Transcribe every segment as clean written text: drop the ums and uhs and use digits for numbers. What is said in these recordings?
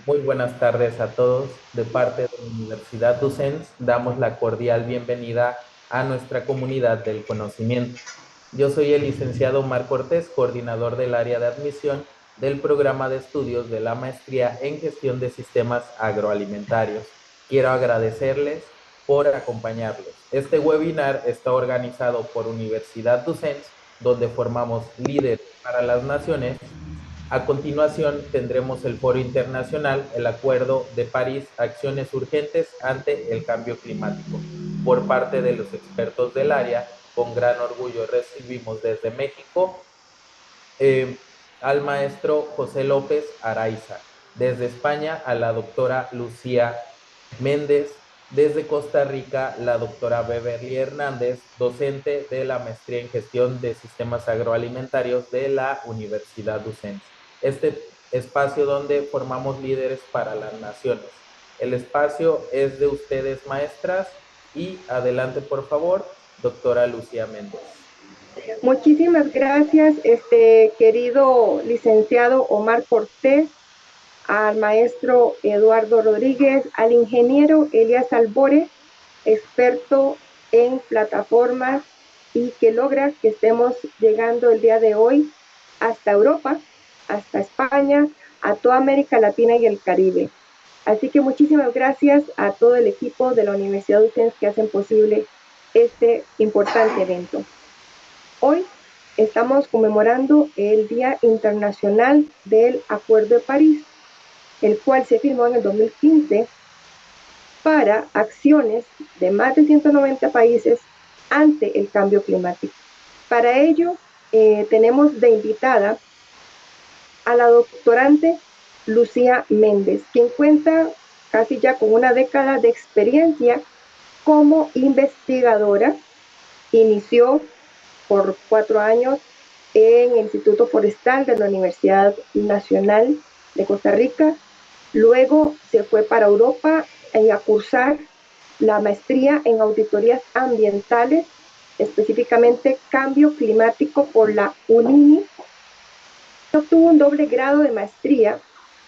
Muy buenas tardes a todos. De parte de la Universidad Docens, damos la cordial bienvenida a nuestra comunidad del conocimiento. Yo soy el licenciado Omar Cortés, coordinador del área de admisión del programa de estudios de la maestría en gestión de sistemas agroalimentarios. Quiero agradecerles por acompañarlos. Este webinar está organizado por Universidad Docens, donde formamos líderes para las naciones. A continuación, tendremos el Foro Internacional, el Acuerdo de París, acciones urgentes ante el cambio climático. Por parte de los expertos del área, con gran orgullo recibimos desde México eh, al maestro José López Araiza, desde España a la doctora Lucía Méndez, desde Costa Rica la doctora Beverly Hernández, docente de la maestría en gestión de sistemas agroalimentarios de la Universidad Docente. Este espacio donde formamos líderes para las naciones. El espacio es de ustedes, maestras, y adelante, por favor, doctora Lucía Méndez. Muchísimas gracias, querido licenciado Omar Cortés, al maestro Eduardo Rodríguez, al ingeniero Elías Albore, experto en plataformas y que logra que estemos llegando el día de hoy hasta Europa, hasta España, a toda América Latina y el Caribe. Así que muchísimas gracias a todo el equipo de la Universidad de UCENS que hacen posible este importante evento. Hoy estamos conmemorando el Día Internacional del Acuerdo de París, el cual se firmó en el 2015 para acciones de más de 190 países ante el cambio climático. Para ello, tenemos de invitada a la doctorante Lucía Méndez, quien cuenta casi ya con una década de experiencia como investigadora. Inició por 4 años en el Instituto Forestal de la Universidad Nacional de Costa Rica. Luego se fue para Europa a cursar la maestría en auditorías ambientales, específicamente cambio climático por la UNIMI. Obtuvo un doble grado de maestría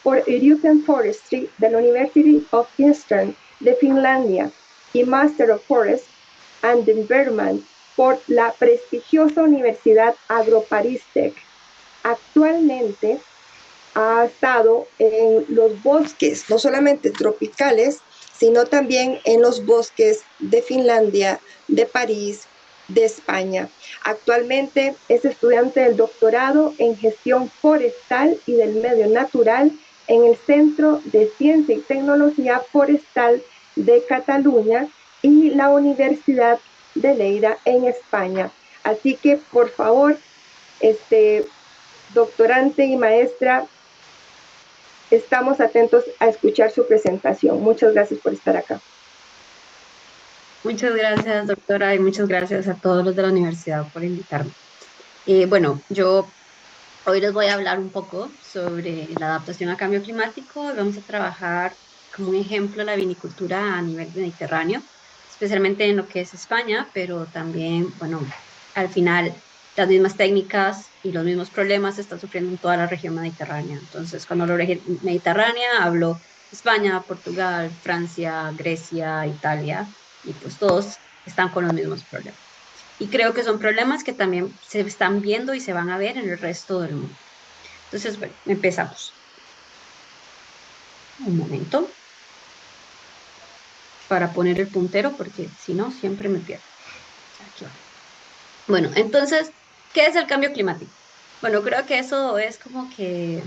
por European Forestry de la University of Eastern de Finlandia y Master of Forest and Environment por la prestigiosa Universidad AgroParisTech. Actualmente ha estado en los bosques, no solamente tropicales, sino también en los bosques de Finlandia, de París, de España. Actualmente es estudiante del doctorado en gestión forestal y del medio natural en el Centro de Ciencia y Tecnología Forestal de Cataluña y la Universidad de Lleida en España. Así que, por favor, doctorante y maestra, estamos atentos a escuchar su presentación. Muchas gracias por estar acá. Muchas gracias, doctora, y muchas gracias a todos los de la universidad por invitarme. Bueno, yo hoy les voy a hablar un poco sobre la adaptación al cambio climático. Vamos a trabajar como un ejemplo la vinicultura a nivel mediterráneo, especialmente en lo que es España, pero también, bueno, al final las mismas técnicas y los mismos problemas se están sufriendo en toda la región mediterránea. Entonces, cuando hablo de mediterránea, hablo España, Portugal, Francia, Grecia, Italia, y pues todos están con los mismos problemas. Y creo que son problemas que también se están viendo y se van a ver en el resto del mundo. Entonces, bueno, empezamos. Un momento para poner el puntero, porque si no, siempre me pierdo. Aquí va. Bueno, entonces, ¿qué es el cambio climático? Bueno, creo que eso es como que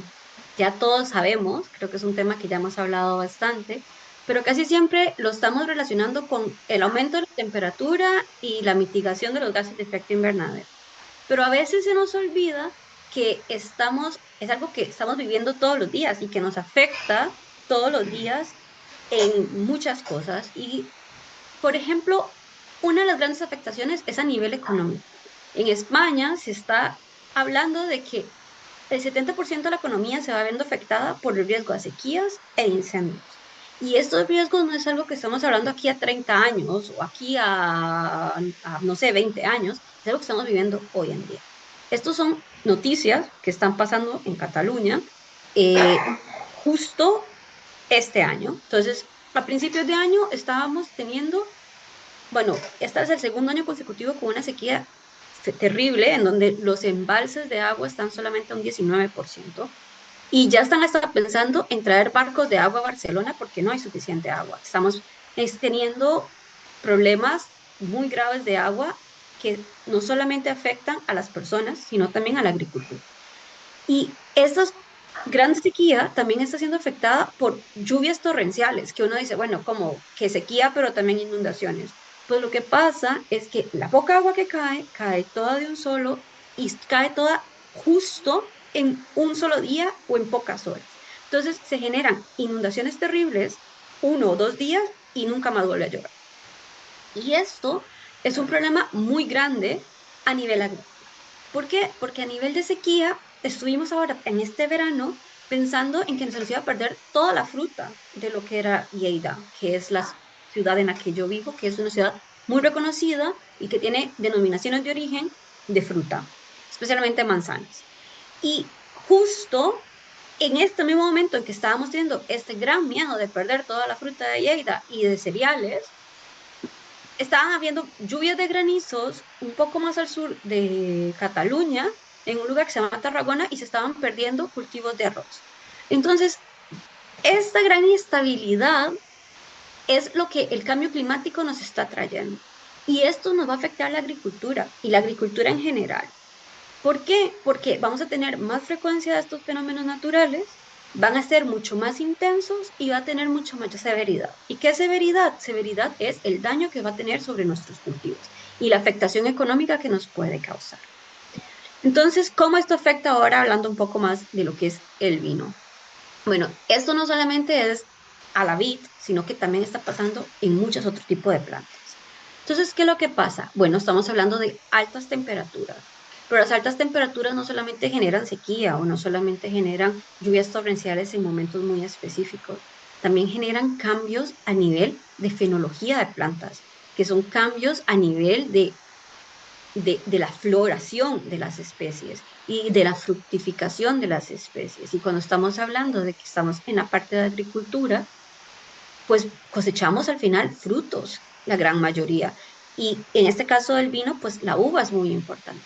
ya todos sabemos, creo que es un tema que ya hemos hablado bastante, pero casi siempre lo estamos relacionando con el aumento de la temperatura y la mitigación de los gases de efecto invernadero. Pero a veces se nos olvida que es algo que estamos viviendo todos los días y que nos afecta todos los días en muchas cosas. Y, por ejemplo, una de las grandes afectaciones es a nivel económico. En España se está hablando de que el 70% de la economía se va viendo afectada por el riesgo a sequías e incendios. Y estos riesgos no es algo que estamos hablando aquí a 30 años o aquí no sé, 20 años, es algo que estamos viviendo hoy en día. Estos son noticias que están pasando en Cataluña, justo este año. Entonces, a principios de año estábamos teniendo, bueno, este es el segundo año consecutivo con una sequía terrible, en donde los embalses de agua están solamente a un 19%. Y ya están hasta pensando en traer barcos de agua a Barcelona porque no hay suficiente agua. Estamos teniendo problemas muy graves de agua que no solamente afectan a las personas, sino también a la agricultura. Y esta gran sequía también está siendo afectada por lluvias torrenciales, que uno dice, bueno, como que sequía, pero también inundaciones. Pues lo que pasa es que la poca agua que cae, cae toda de un solo y cae toda justo en un solo día o en pocas horas. Entonces se generan inundaciones terribles 1 o 2 días y nunca más vuelve a llover. Y esto es un problema muy grande a nivel agrícola. ¿Por qué? Porque a nivel de sequía estuvimos ahora en este verano pensando en que se nos iba a perder toda la fruta de lo que era Lleida, que es la ciudad en la que yo vivo, que es una ciudad muy reconocida y que tiene denominaciones de origen de fruta, especialmente manzanas. Y justo en este mismo momento en que estábamos teniendo este gran miedo de perder toda la fruta de Lleida y de cereales, estaban habiendo lluvias de granizos un poco más al sur de Cataluña, en un lugar que se llama Tarragona, y se estaban perdiendo cultivos de arroz. Entonces, esta gran inestabilidad es lo que el cambio climático nos está trayendo. Y esto nos va a afectar la agricultura y la agricultura en general. ¿Por qué? Porque vamos a tener más frecuencia de estos fenómenos naturales, van a ser mucho más intensos y va a tener mucho mayor severidad. ¿Y qué es severidad? Severidad es el daño que va a tener sobre nuestros cultivos y la afectación económica que nos puede causar. Entonces, ¿cómo esto afecta ahora hablando un poco más de lo que es el vino? Bueno, esto no solamente es a la vid, sino que también está pasando en muchos otros tipos de plantas. Entonces, ¿qué es lo que pasa? Bueno, estamos hablando de altas temperaturas, pero las altas temperaturas no solamente generan sequía o no solamente generan lluvias torrenciales en momentos muy específicos, también generan cambios a nivel de fenología de plantas, que son cambios a nivel de la floración de las especies y de la fructificación de las especies. Y cuando estamos hablando de que estamos en la parte de agricultura, pues cosechamos al final frutos, la gran mayoría. Y en este caso del vino, pues la uva es muy importante.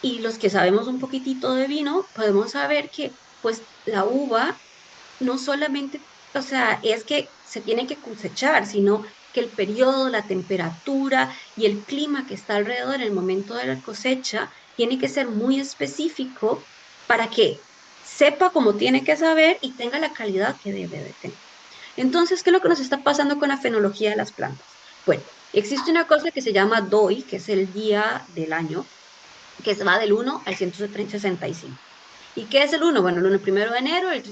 Y los que sabemos un poquitito de vino, podemos saber que pues la uva no solamente, o sea, es que se tiene que cosechar, sino que el periodo, la temperatura y el clima que está alrededor en el momento de la cosecha tiene que ser muy específico para que sepa cómo tiene que saber y tenga la calidad que debe de tener. Entonces, ¿qué es lo que nos está pasando con la fenología de las plantas? Bueno, existe una cosa que se llama DOI, que es el día del año, que va del 1 al 165. ¿Y qué es el 1? Bueno, el 1 primero de enero, el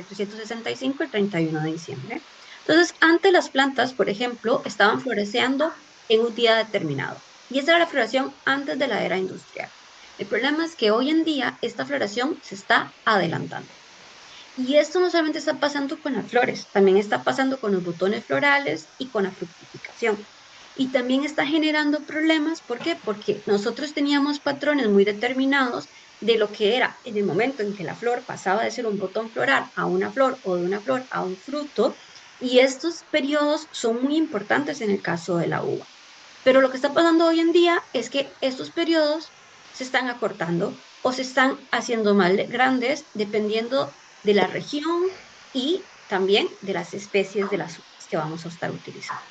365, el 31 de diciembre. Entonces, antes las plantas, por ejemplo, estaban floreciendo en un día determinado. Y esa era la floración antes de la era industrial. El problema es que hoy en día esta floración se está adelantando. Y esto no solamente está pasando con las flores, también está pasando con los botones florales y con la fructificación. Y también está generando problemas, ¿por qué? Porque nosotros teníamos patrones muy determinados de lo que era en el momento en que la flor pasaba de ser un botón floral a una flor o de una flor a un fruto, y estos periodos son muy importantes en el caso de la uva. Pero lo que está pasando hoy en día es que estos periodos se están acortando o se están haciendo más grandes dependiendo de la región y también de las especies de las uvas que vamos a estar utilizando.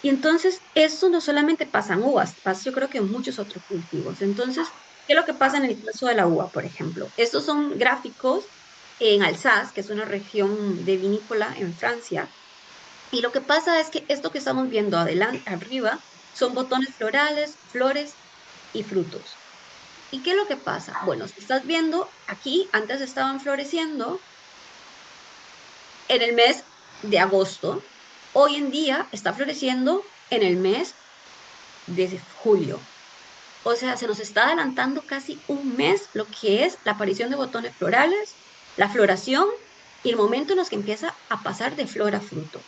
Y entonces, esto no solamente pasa en uvas, pasa yo creo que en muchos otros cultivos. Entonces, ¿qué es lo que pasa en el caso de la uva, por ejemplo? Estos son gráficos en Alsace, que es una región de vinícola en Francia, y lo que pasa es que esto que estamos viendo adelante, arriba, son botones florales, flores y frutos. ¿Y qué es lo que pasa? Bueno, si estás viendo aquí, antes estaban floreciendo en el mes de agosto, hoy en día está floreciendo en el mes de julio. O sea, se nos está adelantando casi un mes lo que es la aparición de botones florales, la floración y el momento en los que empieza a pasar de flor a fruto.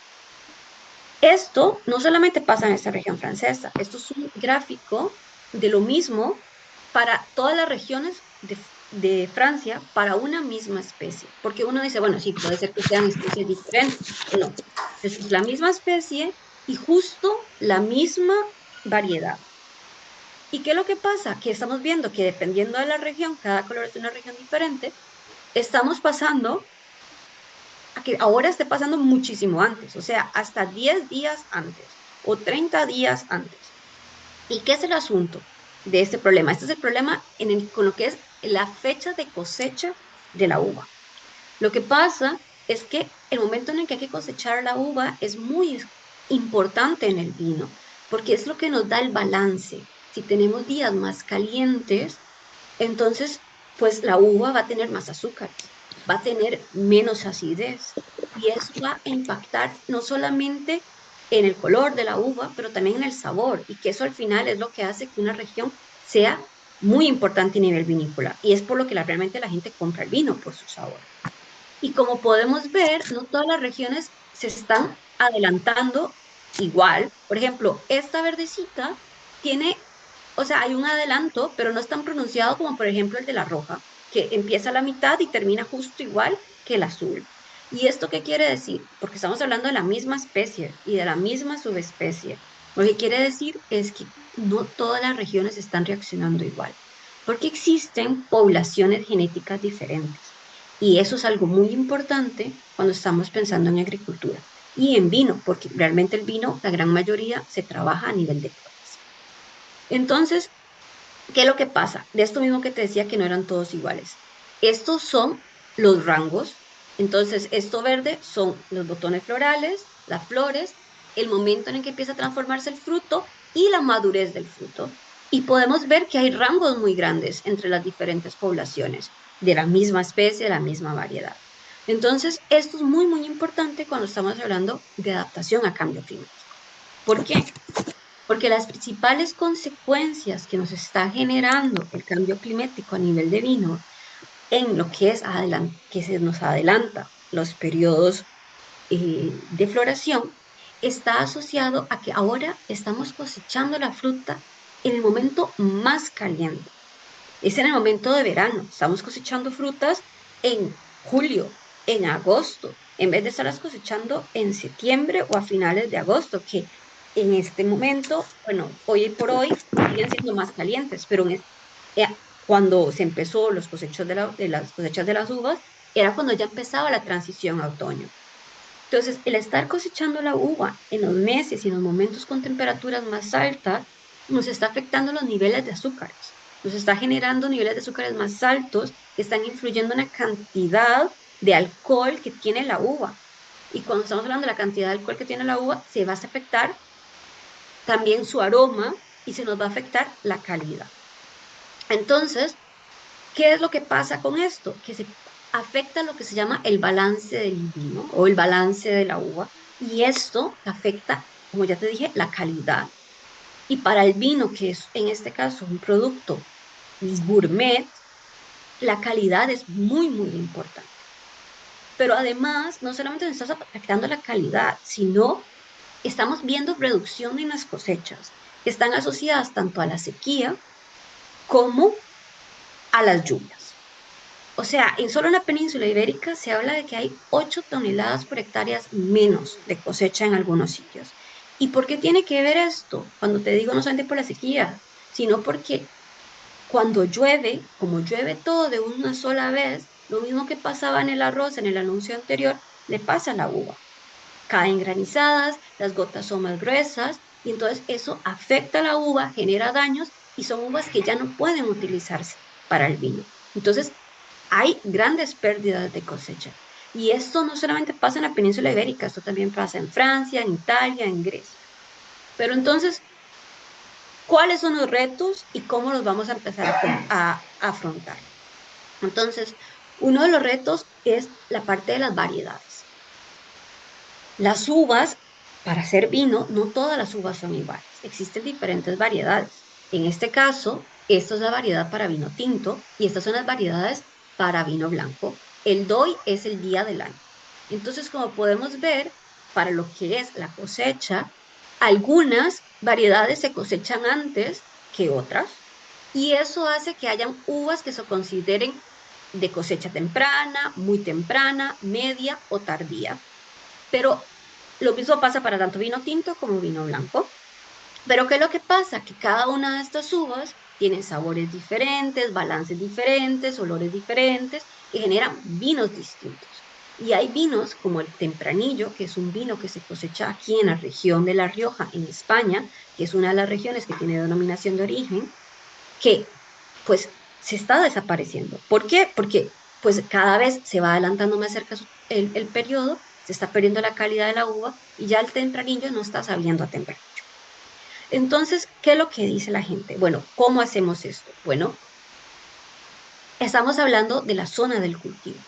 Esto no solamente pasa en esta región francesa, esto es un gráfico de lo mismo para todas las regiones de Francia para una misma especie. Porque uno dice, bueno, sí, puede ser que sean especies diferentes. No, es la misma especie y justo la misma variedad. ¿Y qué es lo que pasa? Que estamos viendo que dependiendo de la región, cada color es de una región diferente, estamos pasando a que ahora esté pasando muchísimo antes, o sea, hasta 10 días antes o 30 días antes. ¿Y qué es el asunto de este problema? Este es el problema con lo que es la fecha de cosecha de la uva. Lo que pasa es que el momento en el que hay que cosechar la uva es muy importante en el vino, porque es lo que nos da el balance. Si tenemos días más calientes, entonces, pues la uva va a tener más azúcares, va a tener menos acidez y eso va a impactar no solamente en el color de la uva, pero también en el sabor y que eso al final es lo que hace que una región sea muy importante a nivel vinícola y es por lo que realmente la gente compra el vino, por su sabor. Y como podemos ver, no todas las regiones se están adelantando igual. Por ejemplo, esta verdecita tiene, o sea, hay un adelanto, pero no es tan pronunciado como por ejemplo el de la roja, que empieza a la mitad y termina justo igual que el azul. ¿Y esto qué quiere decir? Porque estamos hablando de la misma especie y de la misma subespecie. Lo que quiere decir es que no todas las regiones están reaccionando igual, porque existen poblaciones genéticas diferentes. Y eso es algo muy importante cuando estamos pensando en agricultura y en vino, porque realmente el vino, la gran mayoría, se trabaja a nivel de clones. Entonces, ¿qué es lo que pasa? De esto mismo que te decía que no eran todos iguales. Estos son los rangos. Entonces, esto verde son los botones florales, las flores, el momento en el que empieza a transformarse el fruto y la madurez del fruto. Y podemos ver que hay rangos muy grandes entre las diferentes poblaciones de la misma especie, de la misma variedad. Entonces, esto es muy, muy importante cuando estamos hablando de adaptación a cambio climático. ¿Por qué? Porque las principales consecuencias que nos está generando el cambio climático a nivel de vino, en lo que es que se nos adelanta los periodos de floración, está asociado a que ahora estamos cosechando la fruta en el momento más caliente. Es en el momento de verano. Estamos cosechando frutas en julio, en agosto, en vez de estarlas cosechando en septiembre o a finales de agosto, que en este momento, bueno, hoy por hoy siguen siendo más calientes, pero eh, cuando se empezó los cosechos de las cosechas de las uvas, era cuando ya empezaba la transición a otoño. Entonces, el estar cosechando la uva en los meses y en los momentos con temperaturas más altas nos está afectando los niveles de azúcares, nos está generando niveles de azúcares más altos que están influyendo en la cantidad de alcohol que tiene la uva. Y cuando estamos hablando de la cantidad de alcohol que tiene la uva, se va a afectar también su aroma y se nos va a afectar la calidad. Entonces, ¿qué es lo que pasa con esto? Que se afecta lo que se llama el balance del vino o el balance de la uva y esto afecta, como ya te dije, la calidad. Y para el vino, que es en este caso un producto gourmet, la calidad es muy, muy importante. Pero además, no solamente nos está afectando la calidad, sino estamos viendo reducción en las cosechas, que están asociadas tanto a la sequía como a las lluvias. O sea, en solo la península ibérica se habla de que hay 8 toneladas por hectáreas menos de cosecha en algunos sitios. ¿Y por qué tiene que ver esto? Cuando te digo no solamente por la sequía, sino porque cuando llueve, como llueve todo de una sola vez, lo mismo que pasaba en el arroz en el anuncio anterior, le pasa a la uva. Caen granizadas, las gotas son más gruesas y entonces eso afecta a la uva, genera daños y son uvas que ya no pueden utilizarse para el vino. Entonces, hay grandes pérdidas de cosecha. Y esto no solamente pasa en la península ibérica, esto también pasa en Francia, en Italia, en Grecia. Pero entonces, ¿cuáles son los retos y cómo los vamos a empezar a afrontar? Entonces, uno de los retos es la parte de las variedades. Las uvas, para hacer vino, no todas las uvas son iguales. Existen diferentes variedades. En este caso, esta es la variedad para vino tinto y estas son las variedades para vino blanco. El DOI es el día del año. Entonces, como podemos ver, para lo que es la cosecha, algunas variedades se cosechan antes que otras. y eso hace que hayan uvas que se consideren de cosecha temprana, muy temprana, media o tardía. Pero lo mismo pasa para tanto vino tinto como vino blanco. Pero ¿qué es lo que pasa? Que cada una de estas uvas tiene sabores diferentes, balances diferentes, olores diferentes, que generan vinos distintos. Y hay vinos como el Tempranillo, que es un vino que se cosecha aquí en la región de La Rioja, en España, que es una de las regiones que tiene denominación de origen, que pues se está desapareciendo. ¿Por qué? Porque pues cada vez se va adelantando más cerca el periodo, se está perdiendo la calidad de la uva y ya el Tempranillo no está sabiendo a tempranillo. Entonces, ¿qué es lo que dice la gente? Bueno, ¿cómo hacemos esto? Bueno, estamos hablando de la zona del cultivo.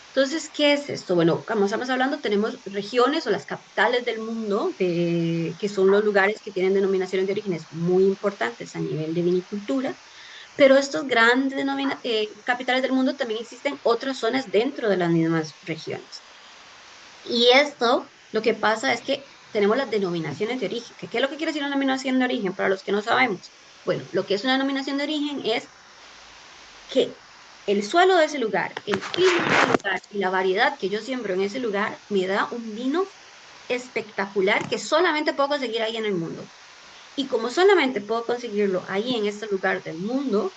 Entonces, ¿qué es esto? Bueno, como estamos hablando, tenemos regiones o las capitales del mundo, que son los lugares que tienen denominaciones de orígenes muy importantes a nivel de vinicultura, pero estos grandes capitales del mundo también existen otras zonas dentro de las mismas regiones. Y esto, lo que pasa es que tenemos las denominaciones de origen. ¿Qué es lo que quiere decir una denominación de origen para los que no sabemos? Bueno, lo que es una denominación de origen es que el suelo de ese lugar, el clima de ese lugar y la variedad que yo siembro en ese lugar me da un vino espectacular que solamente puedo conseguir ahí en el mundo. Y como solamente puedo conseguirlo ahí en este lugar del mundo,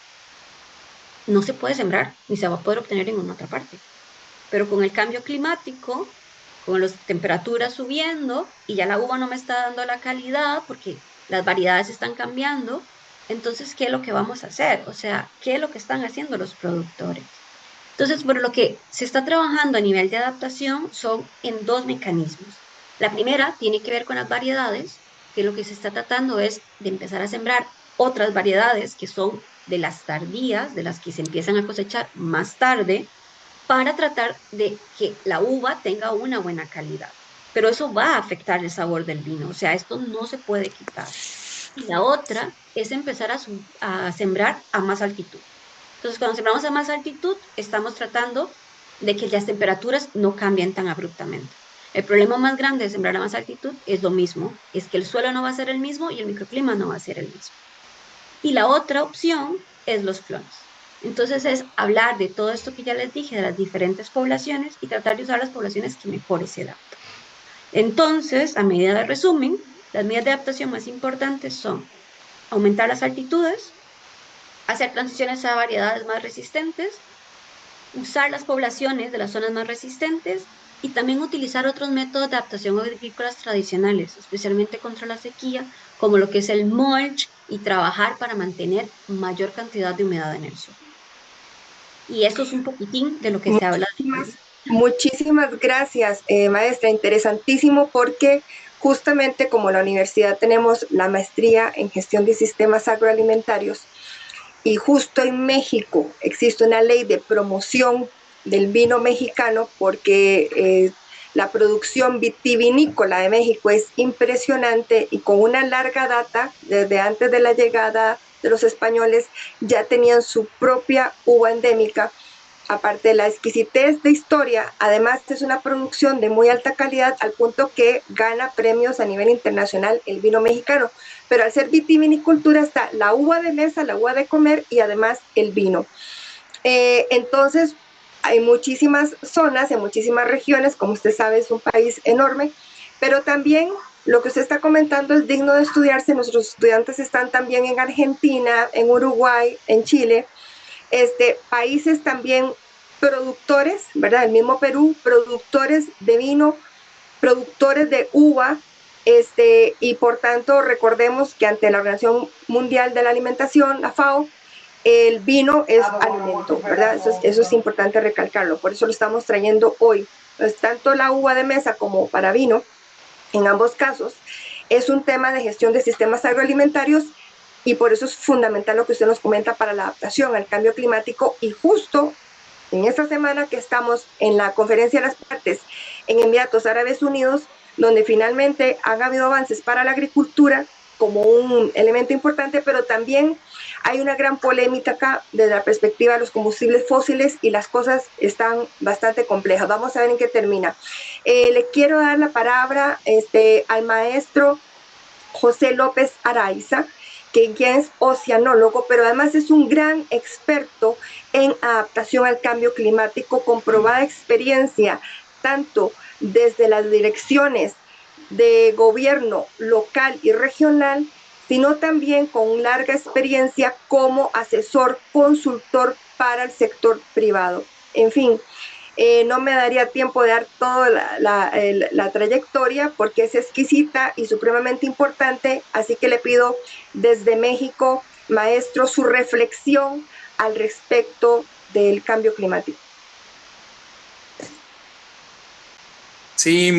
no se puede sembrar ni se va a poder obtener en ninguna otra parte. Pero con el cambio climático, con las temperaturas subiendo y ya la uva no me está dando la calidad porque las variedades están cambiando, entonces, ¿qué es lo que vamos a hacer? O sea, ¿qué es lo que están haciendo los productores? Entonces, bueno, lo que se está trabajando a nivel de adaptación son en dos mecanismos. La primera tiene que ver con las variedades, que lo que se está tratando es de empezar a sembrar otras variedades que son de las tardías, de las que se empiezan a cosechar más tarde, para tratar de que la uva tenga una buena calidad. Pero eso va a afectar el sabor del vino, o sea, esto no se puede quitar. Y la otra es empezar a sembrar a más altitud. Entonces, cuando sembramos a más altitud, estamos tratando de que las temperaturas no cambien tan abruptamente. El problema más grande de sembrar a más altitud es lo mismo, es que el suelo no va a ser el mismo y el microclima no va a ser el mismo. Y la otra opción es los clones. Entonces es hablar de todo esto que ya les dije, de las diferentes poblaciones y tratar de usar las poblaciones que mejor se adaptan. Entonces, a medida de resumen, las medidas de adaptación más importantes son aumentar las altitudes, hacer transiciones a variedades más resistentes, usar las poblaciones de las zonas más resistentes y también utilizar otros métodos de adaptación agrícolas tradicionales, especialmente contra la sequía, como lo que es el mulch y trabajar para mantener mayor cantidad de humedad en el suelo. Y eso es un poquitín de lo que se habla. Muchísimas gracias, maestra. Interesantísimo porque justamente como la universidad tenemos la maestría en gestión de sistemas agroalimentarios y justo en México existe una ley de promoción del vino mexicano porque la producción vitivinícola de México es impresionante y con una larga data, desde antes de la llegada de los españoles, ya tenían su propia uva endémica. Aparte de la exquisitez de historia, además es una producción de muy alta calidad al punto que gana premios a nivel internacional el vino mexicano. Pero al ser vitivinicultura está la uva de mesa, la uva de comer y además el vino. Entonces, hay muchísimas zonas, en muchísimas regiones, como usted sabe, es un país enorme, pero también lo que usted está comentando es digno de estudiarse. Nuestros estudiantes están también en Argentina, en Uruguay, en Chile, países también productores, ¿verdad? El mismo Perú, productores de vino, productores de uva, y por tanto recordemos que ante la Organización Mundial de la Alimentación, la FAO, el vino es alimento, ¿verdad? Eso es importante recalcarlo, por eso lo estamos trayendo hoy. Entonces, tanto la uva de mesa como para vino, en ambos casos, es un tema de gestión de sistemas agroalimentarios y por eso es fundamental lo que usted nos comenta para la adaptación al cambio climático. Y justo en esta semana que estamos en la conferencia de las partes en Emiratos Árabes Unidos, donde finalmente han habido avances para la agricultura como un elemento importante, pero también hay una gran polémica acá desde la perspectiva de los combustibles fósiles y las cosas están bastante complejas. Vamos a ver en qué termina. Le quiero dar la palabra al maestro José López Araiza, que ya es oceanólogo, pero además es un gran experto en adaptación al cambio climático, con probada experiencia, tanto desde las direcciones de gobierno local y regional, sino también con larga experiencia como asesor consultor para el sector privado. En fin, no me daría tiempo de dar toda la trayectoria porque es exquisita y supremamente importante, así que le pido desde México, maestro, su reflexión al respecto del cambio climático. Sí,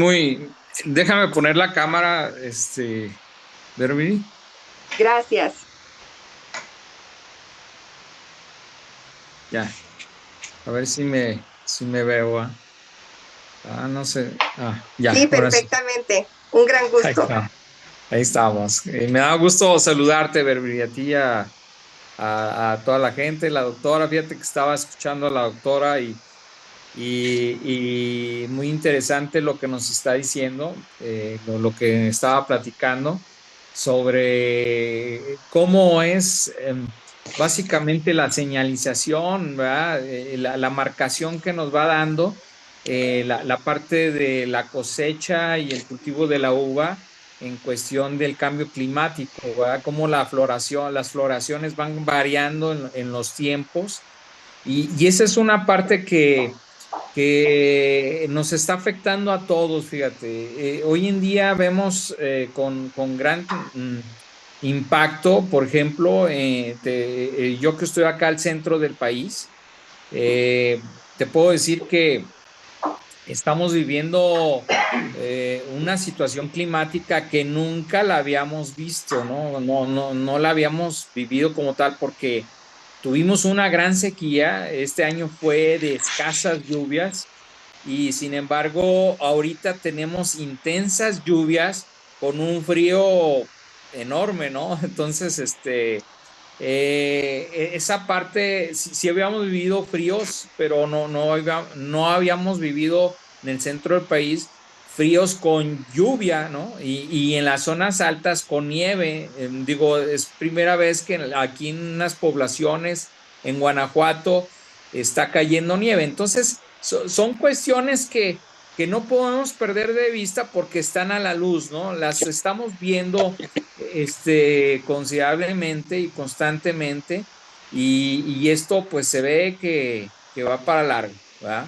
déjame poner la cámara, Derby. Gracias. Ya, a ver si me veo. No sé. Ya, Sí, ahora sí. perfectamente. Un gran Ahí gusto. está. Ahí estamos. Me da gusto saludarte, Derby, y a ti, a toda la gente, la doctora. Fíjate que estaba escuchando a la doctora y muy interesante lo que nos está diciendo, lo que estaba platicando sobre cómo es básicamente la señalización, ¿verdad? La marcación que nos va dando la parte de la cosecha y el cultivo de la uva en cuestión del cambio climático, ¿verdad? Cómo las floraciones van variando en los tiempos y esa es una parte que nos está afectando a todos, fíjate. Hoy en día vemos con gran impacto, por ejemplo, yo que estoy acá al centro del país, te puedo decir que estamos viviendo una situación climática que nunca la habíamos visto, ¿no? No la habíamos vivido como tal porque tuvimos una gran sequía. Este año fue de escasas lluvias y sin embargo ahorita tenemos intensas lluvias con un frío enorme, ¿no? Entonces, esa parte, sí habíamos vivido fríos, pero no habíamos vivido en el centro del país fríos con lluvia, ¿no? Y en las zonas altas con nieve. Digo, es primera vez que aquí en unas poblaciones, en Guanajuato, está cayendo nieve. Entonces, son cuestiones que no podemos perder de vista porque están a la luz, ¿no? Las estamos viendo considerablemente y constantemente, y esto pues se ve que va para largo, ¿verdad?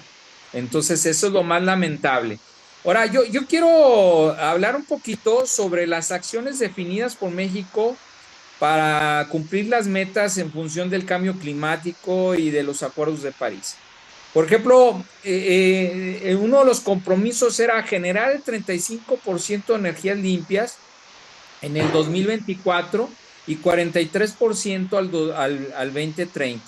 Entonces eso es lo más lamentable. Ahora, yo quiero hablar un poquito sobre las acciones definidas por México para cumplir las metas en función del cambio climático y de los acuerdos de París. Por ejemplo, uno de los compromisos era generar el 35% de energías limpias en el 2024 y 43% al 2030.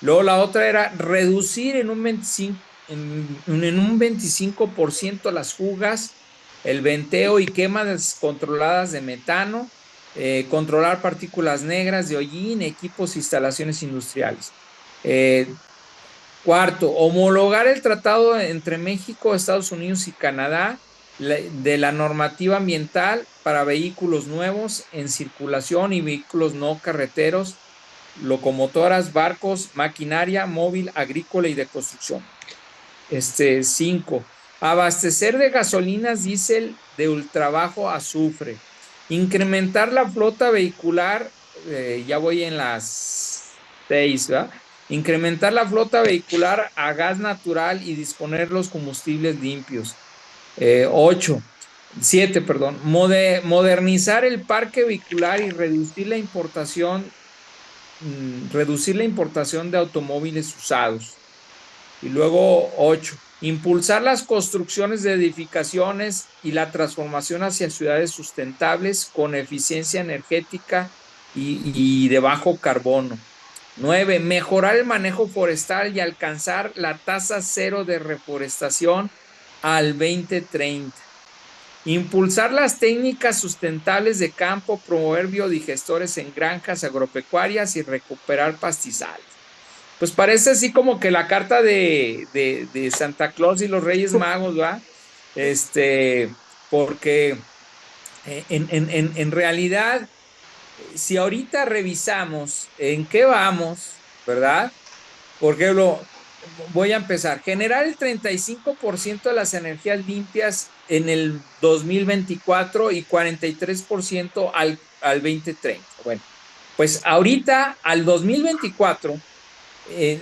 Luego la otra era reducir en un 25% las fugas, el venteo y quema descontroladas de metano, controlar partículas negras de hollín, equipos e instalaciones industriales. Cuarto, homologar el tratado entre México, Estados Unidos y Canadá de la normativa ambiental para vehículos nuevos en circulación y vehículos no carreteros, locomotoras, barcos, maquinaria móvil, agrícola y de construcción. 5. Abastecer de gasolinas diésel de ultrabajo azufre. Incrementar la flota vehicular, ya voy en las 6, ¿verdad? Incrementar la flota vehicular a gas natural y disponer los combustibles limpios. 8. 7, perdón. Modernizar el parque vehicular y reducir la importación de automóviles usados. Y luego 8. Impulsar las construcciones de edificaciones y la transformación hacia ciudades sustentables con eficiencia energética y de bajo carbono. 9. Mejorar el manejo forestal y alcanzar la tasa cero de reforestación al 2030. Impulsar las técnicas sustentables de campo, promover biodigestores en granjas agropecuarias y recuperar pastizales. Pues parece así como que la carta de Santa Claus y los Reyes Magos, ¿verdad? Porque en realidad si ahorita revisamos en qué vamos, ¿verdad? Por ejemplo, voy a empezar. Generar el 35% de las energías limpias en el 2024 y 43% al 2030. Bueno, pues ahorita al 2024,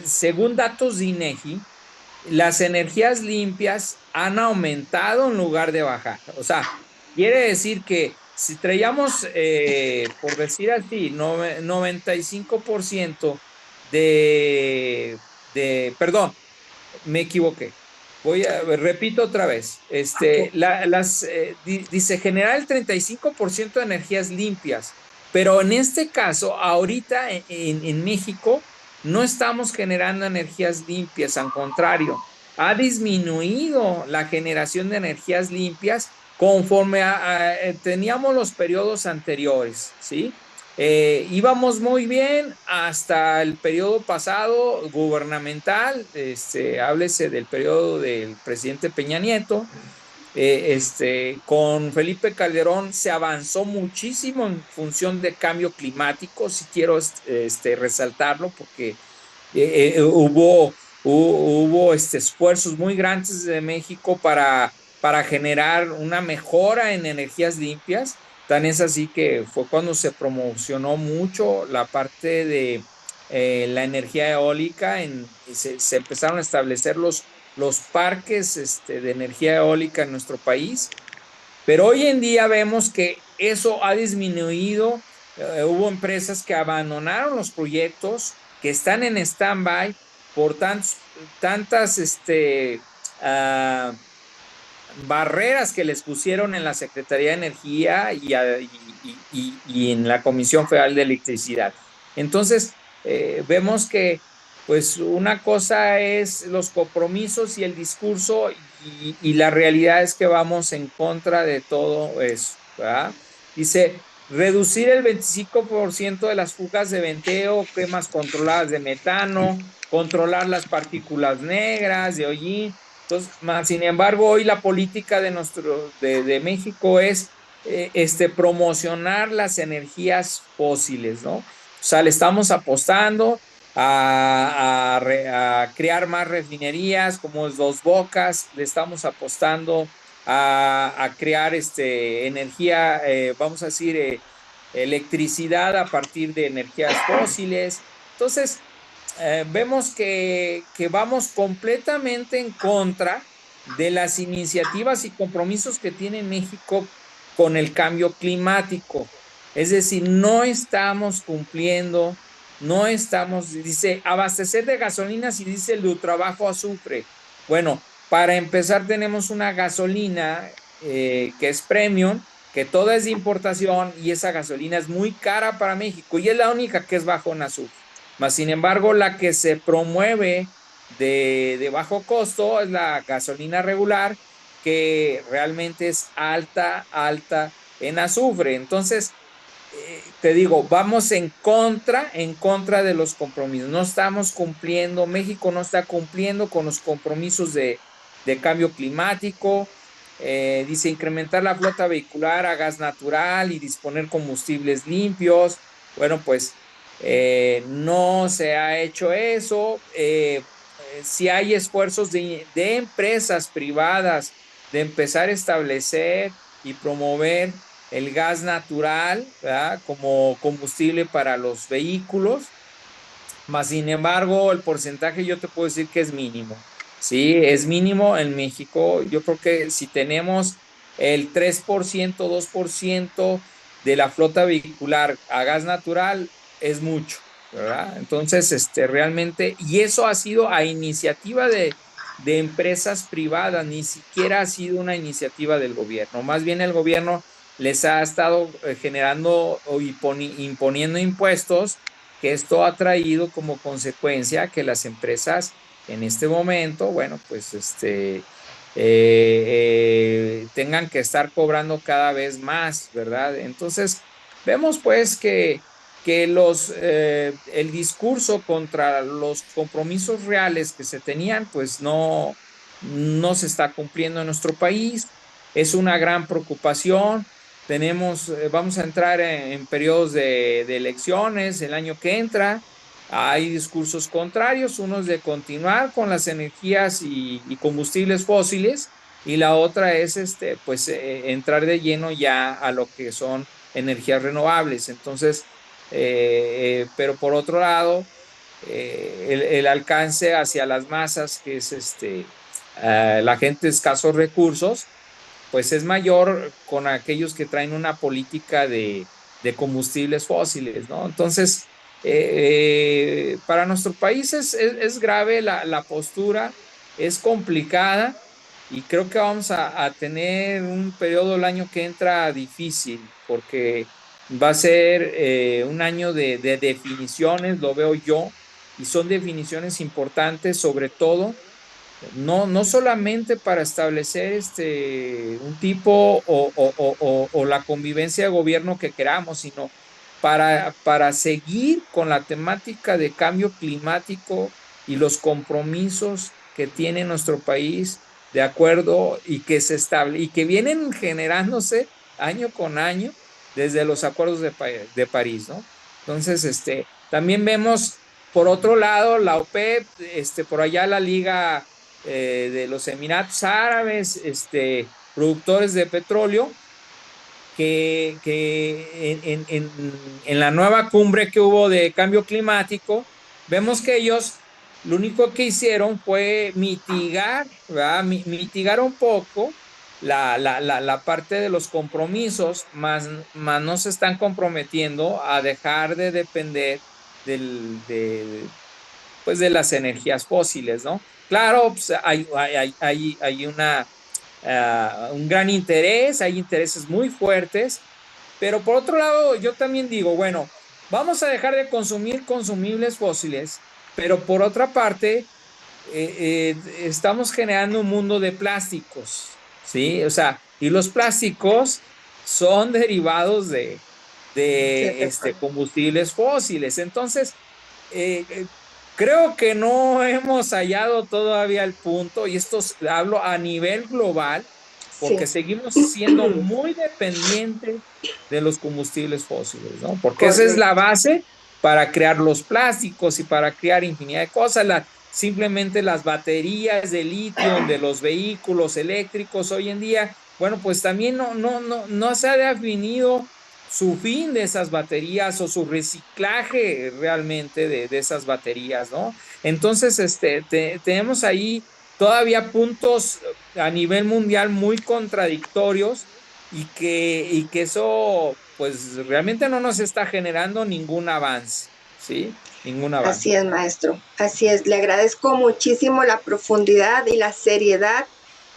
según datos de INEGI, las energías limpias han aumentado en lugar de bajar. O sea, quiere decir que si traíamos, por decir así, 95% perdón, me equivoqué. Repito otra vez. Dice generar el 35% de energías limpias, pero en este caso, ahorita en México, no estamos generando energías limpias, al contrario, ha disminuido la generación de energías limpias conforme teníamos los periodos anteriores, ¿sí? Íbamos muy bien hasta el periodo pasado gubernamental, háblese del periodo del presidente Peña Nieto. Con Felipe Calderón se avanzó muchísimo en función de cambio climático, si quiero resaltarlo, porque hubo esfuerzos muy grandes de México para generar una mejora en energías limpias. Tan es así que fue cuando se promocionó mucho la parte de la energía eólica, se empezaron a establecer los parques de energía eólica en nuestro país, pero hoy en día vemos que eso ha disminuido. Hubo empresas que abandonaron los proyectos, que están en stand-by por tantas uh, barreras que les pusieron en la Secretaría de Energía y en la Comisión Federal de Electricidad. Entonces, vemos que pues una cosa es los compromisos y el discurso y la realidad es que vamos en contra de todo eso, ¿verdad? Dice, reducir el 25% de las fugas de venteo, quemas controladas de metano, controlar las partículas negras de hollín. Entonces, sin embargo, hoy la política de México es promocionar las energías fósiles, ¿no? O sea, le estamos apostando a crear más refinerías como es Dos Bocas, le estamos apostando a crear energía, vamos a decir, electricidad a partir de energías fósiles. Entonces, vemos que vamos completamente en contra de las iniciativas y compromisos que tiene México con el cambio climático. Es decir, no estamos cumpliendo, no estamos, dice, abastecer de gasolinas y diésel de trabajo azufre. Bueno, para empezar tenemos una gasolina que es premium, que toda es de importación y esa gasolina es muy cara para México y es la única que es bajo en azufre. Mas, sin embargo, la que se promueve de bajo costo es la gasolina regular, que realmente es alta en azufre. Entonces, te digo, vamos en contra de los compromisos. No estamos cumpliendo, México no está cumpliendo con los compromisos de cambio climático. Dice incrementar la flota vehicular a gas natural y disponer combustibles limpios. Bueno, pues no se ha hecho eso. Si hay esfuerzos de empresas privadas de empezar a establecer y promover el gas natural, ¿verdad?, como combustible para los vehículos, más sin embargo el porcentaje yo te puedo decir que es mínimo, ¿sí? Es mínimo en México. Yo creo que si tenemos el 3%, 2% de la flota vehicular a gas natural, es mucho, ¿verdad? Entonces, realmente, y eso ha sido a iniciativa de empresas privadas, ni siquiera ha sido una iniciativa del gobierno, más bien el gobierno les ha estado generando o imponiendo impuestos, que esto ha traído como consecuencia que las empresas en este momento, bueno, pues tengan que estar cobrando cada vez más, ¿verdad? Entonces, vemos pues que el discurso contra los compromisos reales que se tenían, pues no se está cumpliendo en nuestro país. Es una gran preocupación. vamos a entrar en periodos de elecciones el año que entra. Hay discursos contrarios, unos de continuar con las energías y combustibles fósiles, y la otra es pues, entrar de lleno ya a lo que son energías renovables. Entonces, pero por otro lado, el alcance hacia las masas, que es la gente de escasos recursos, pues es mayor con aquellos que traen una política de combustibles fósiles, ¿no? Entonces, para nuestro país es grave la postura, es complicada, y creo que vamos a tener un periodo el año que entra difícil, porque va a ser un año de definiciones, lo veo yo, y son definiciones importantes, sobre todo no solamente para establecer un tipo o la convivencia de gobierno que queramos, sino para seguir con la temática de cambio climático y los compromisos que tiene nuestro país de acuerdo, y que vienen generándose año con año desde los acuerdos de París, ¿no? Entonces, también vemos por otro lado la OPEP, por allá la Liga de los Emiratos Árabes, productores de petróleo, que en la nueva cumbre que hubo de cambio climático, vemos que ellos lo único que hicieron fue mitigar, ¿verdad? Mitigar un poco la parte de los compromisos, más no se están comprometiendo a dejar de depender pues de las energías fósiles, ¿no? Claro, pues hay un gran interés, hay intereses muy fuertes, pero por otro lado, yo también digo, bueno, vamos a dejar de consumir consumibles fósiles, pero por otra parte, estamos generando un mundo de plásticos, ¿sí? O sea, y los plásticos son derivados de combustibles fósiles. Entonces, eh, creo que no hemos hallado todavía el punto, y esto hablo a nivel global, Sí, porque seguimos siendo muy dependientes de los combustibles fósiles, ¿no? Porque esa es la correcto. base para crear los plásticos y para crear infinidad de cosas. Simplemente las baterías de litio de los vehículos eléctricos hoy en día, bueno, pues también no se ha definido su fin de esas baterías o su reciclaje realmente de esas baterías, ¿no? Entonces, tenemos ahí todavía puntos a nivel mundial muy contradictorios, y que eso, pues, realmente no nos está generando ningún avance, ¿sí? Ningún avance. Así es, maestro. Así es. Le agradezco muchísimo la profundidad y la seriedad.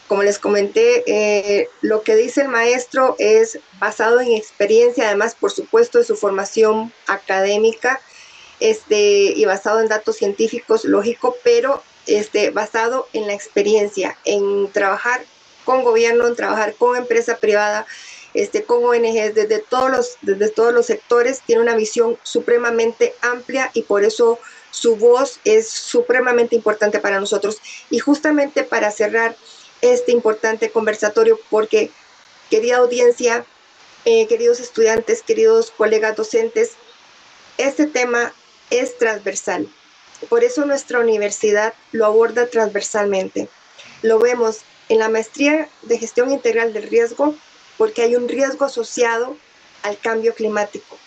Como les comenté, lo que dice el maestro es basado en experiencia, además, por supuesto, de su formación académica, y basado en datos científicos, lógico, pero basado en la experiencia, en trabajar con gobierno, en trabajar con empresa privada, con ONGs, desde todos los sectores, tiene una visión supremamente amplia, y por eso su voz es supremamente importante para nosotros. Y justamente para cerrar este importante conversatorio, porque, querida audiencia, queridos estudiantes, queridos colegas docentes, este tema es transversal. Por eso nuestra universidad lo aborda transversalmente. Lo vemos en la maestría de gestión integral del riesgo, porque hay un riesgo asociado al cambio climático,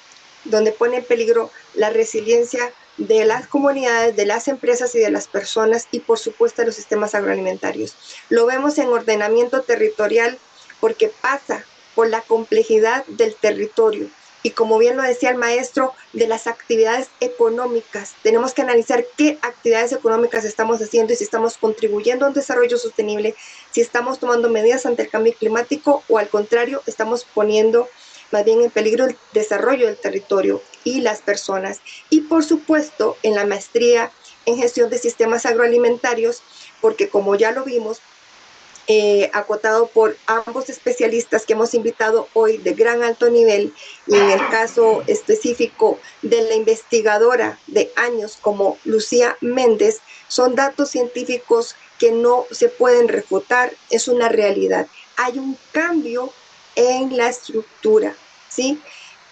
donde pone en peligro la resiliencia de las comunidades, de las empresas y de las personas, y por supuesto de los sistemas agroalimentarios. Lo vemos en ordenamiento territorial, porque pasa por la complejidad del territorio, y como bien lo decía el maestro, de las actividades económicas. Tenemos que analizar qué actividades económicas estamos haciendo y si estamos contribuyendo a un desarrollo sostenible, si estamos tomando medidas ante el cambio climático, o al contrario, estamos poniendo más bien en peligro el desarrollo del territorio y las personas. Y por supuesto, en la maestría en gestión de sistemas agroalimentarios, porque como ya lo vimos, acotado por ambos especialistas que hemos invitado hoy de gran alto nivel, y en el caso específico de la investigadora de años como Lucía Méndez, son datos científicos que no se pueden refutar, es una realidad. Hay un cambio en la estructura, ¿sí?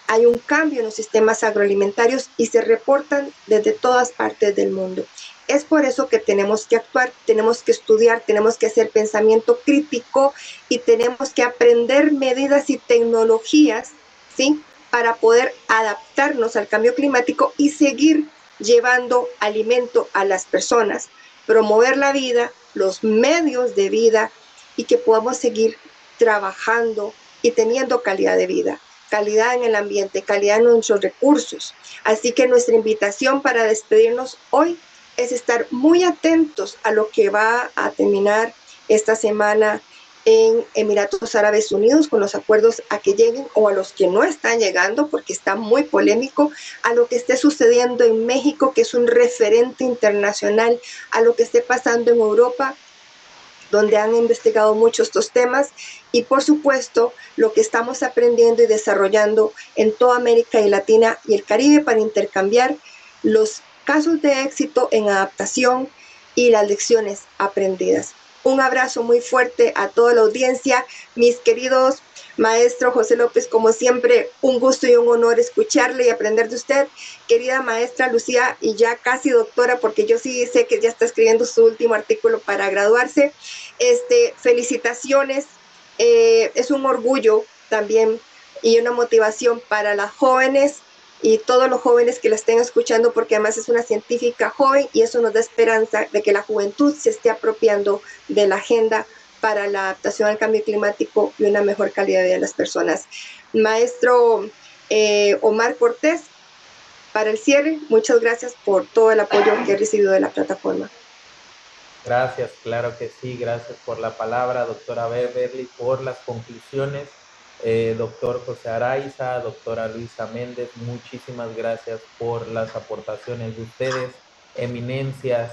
Hay un cambio en los sistemas agroalimentarios y se reportan desde todas partes del mundo. Es por eso que tenemos que actuar, tenemos que estudiar, tenemos que hacer pensamiento crítico y tenemos que aprender medidas y tecnologías, ¿sí? Para poder adaptarnos al cambio climático y seguir llevando alimento a las personas, promover la vida, los medios de vida y que podamos seguir trabajando y teniendo calidad de vida, calidad en el ambiente, calidad en nuestros recursos. Así que nuestra invitación para despedirnos hoy es estar muy atentos a lo que va a terminar esta semana en Emiratos Árabes Unidos con los acuerdos a que lleguen o a los que no están llegando, porque está muy polémico, a lo que esté sucediendo en México, que es un referente internacional, a lo que esté pasando en Europa, donde han investigado mucho estos temas, y por supuesto lo que estamos aprendiendo y desarrollando en toda América y Latina y el Caribe para intercambiar los casos de éxito en adaptación y las lecciones aprendidas. Un abrazo muy fuerte a toda la audiencia, mis queridos maestro José López, como siempre, un gusto y un honor escucharle y aprender de usted. Querida maestra Lucía, y ya casi doctora, porque yo sí sé que ya está escribiendo su último artículo para graduarse. Felicitaciones, es un orgullo también y una motivación para las jóvenes y todos los jóvenes que la estén escuchando, porque además es una científica joven y eso nos da esperanza de que la juventud se esté apropiando de la agenda para la adaptación al cambio climático y una mejor calidad de vida de las personas. Maestro Omar Cortés, para el cierre, muchas gracias por todo el apoyo que he recibido de la plataforma. Gracias, claro que sí, gracias por la palabra, doctora Beverly, por las conclusiones. Doctor José Araiza, doctora Luisa Méndez, muchísimas gracias por las aportaciones de ustedes, eminencias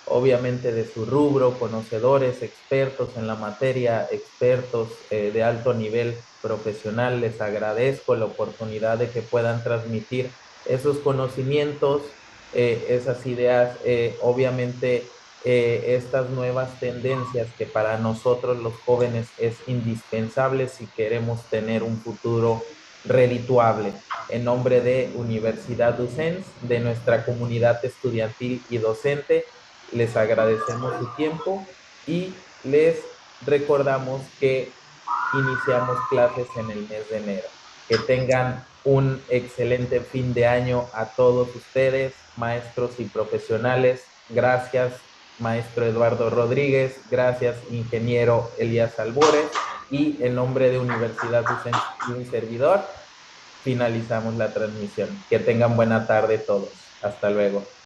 obviamente de su rubro, conocedores, expertos en la materia, expertos de alto nivel profesional. Les agradezco la oportunidad de que puedan transmitir esos conocimientos, esas ideas, obviamente estas nuevas tendencias que para nosotros los jóvenes es indispensable si queremos tener un futuro redituable. En nombre de Universidad Docents, de nuestra comunidad estudiantil y docente, les agradecemos su tiempo y les recordamos que iniciamos clases en el mes de enero. Que tengan un excelente fin de año a todos ustedes, maestros y profesionales. Gracias, maestro Eduardo Rodríguez. Gracias, ingeniero Elías Albores. Y en nombre de Universidad Docente y un servidor, finalizamos la transmisión. Que tengan buena tarde todos. Hasta luego.